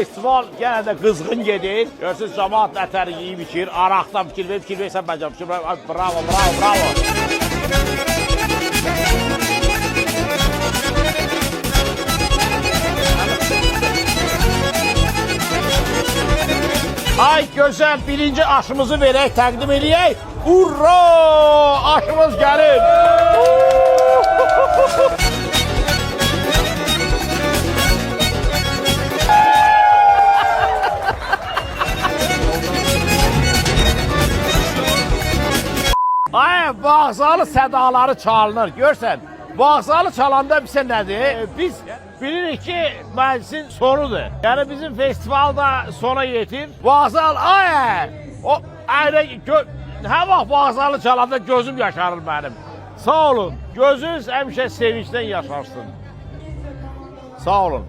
festival yenə də qızğın gedir. Görürsünüz, cəmaat nətəri yeyib içir, araqdan fikir versən bəcəm. Bravo, bravo, bravo. Ay gözəl, birinci aşımızı verək, təqdim edək. Urra! Aşımız gəlir. Ay, vağzalı sədaları çalınır, görsən. Vağzalı çalanda bizə nədir? Biz bilirik ki, məclisin sonudur. Yəni bizim festivalda sona yetir. Vağzal, ay! O, hər vaxt vağzalı çalanda gözüm yaşarır mənim. Sağ olun, gözünüz həmişə sevincdən yaşarsın. Sağ olun.